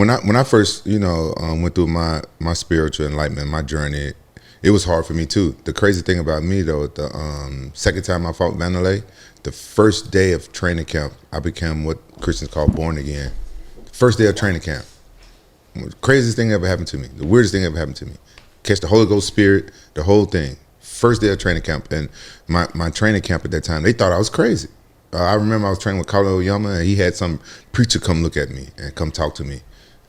when I first went through my spiritual enlightenment, my journey, it was hard for me too. The crazy thing about me though, the second time I fought Vanderlei, the first day of training camp, I became what Christians call born again. First day of training camp, craziest thing ever happened to me. The weirdest thing ever happened to me. Catch the Holy Ghost Spirit, the whole thing. First day of training camp, and my training camp at that time, they thought I was crazy. I remember I was training with Carlo Oyama, and he had some preacher come look at me and come talk to me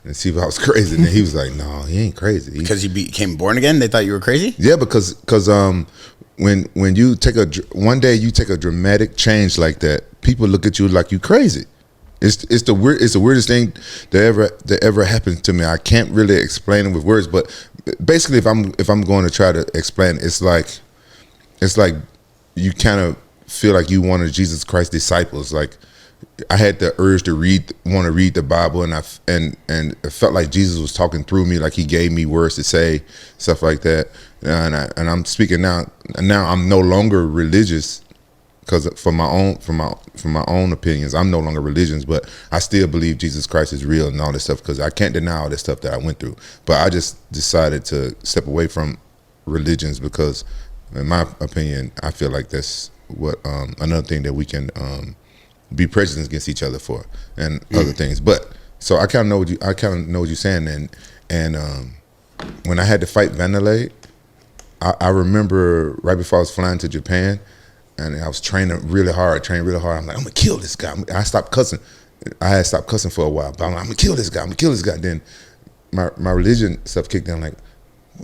and see if I was crazy. And he was like, "No, he ain't crazy." Because you became born again, they thought you were crazy. Yeah, because when you take one day you take a dramatic change like that, people look at you like you crazy. It's the weirdest thing that ever happened to me. I can't really explain it with words, but basically, if I'm going to try to explain, it's like you kind of feel like you one of Jesus Christ's disciples. Like I had the urge to want to read the Bible, and it felt like Jesus was talking through me, like he gave me words to say, stuff like that. And I'm speaking now. Now I'm no longer religious, because for my own opinions, I'm no longer religious, but I still believe Jesus Christ is real and all this stuff, because I can't deny all this stuff that I went through. But I just decided to step away from religions because, in my opinion, I feel like that's what another thing that we can be prejudiced against each other for, and other things. But so I kind of know what you're saying, and when I had to fight Vanderlei, I remember right before I was flying to Japan, and I was training really hard. I'm like, I'm gonna kill this guy. I stopped cussing. I had stopped cussing for a while, but I'm gonna kill this guy. Then my religion stuff kicked in. Like,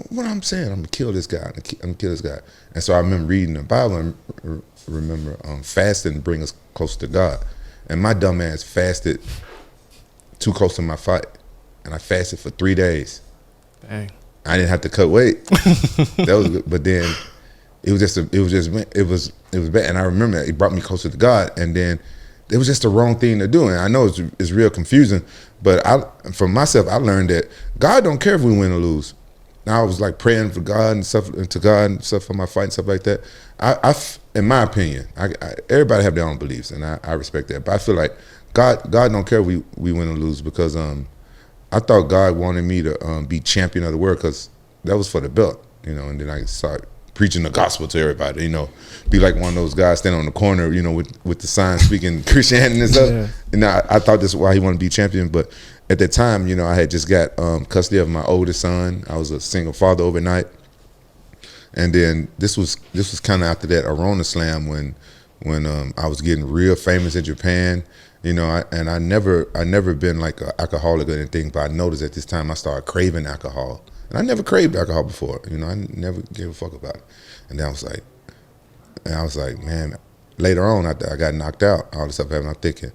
what I'm saying, I'm gonna kill this guy. I'm gonna kill this guy. And so I remember reading the Bible and remember fasting bring us closer to God. And my dumb ass fasted too close to my fight, and I fasted for 3 days. Dang. I didn't have to cut weight. That was good. But then it was bad. And I remember it brought me closer to God. And then it was just the wrong thing to do. And I know it's real confusing, but for myself, I learned that God don't care if we win or lose. Now I was like praying for God and stuff, to God and stuff for my fight and stuff like that. In my opinion, everybody have their own beliefs, and I respect that. But I feel like God don't care if we win or lose, because I thought God wanted me to be champion of the world, because that was for the belt, and then I started preaching the gospel to everybody, be like one of those guys standing on the corner, with the sign speaking Christianity and stuff. Yeah. And I thought this is why he wanted to be champion. But at that time, I had just got custody of my oldest son. I was a single father overnight. And then this was kind of after that Arona Slam, when I was getting real famous in Japan. And I never been like an alcoholic or anything, but I noticed at this time I started craving alcohol. And I never craved alcohol before, I never gave a fuck about it. And then I was like, man, later on after I got knocked out, all this stuff happened, I'm thinking,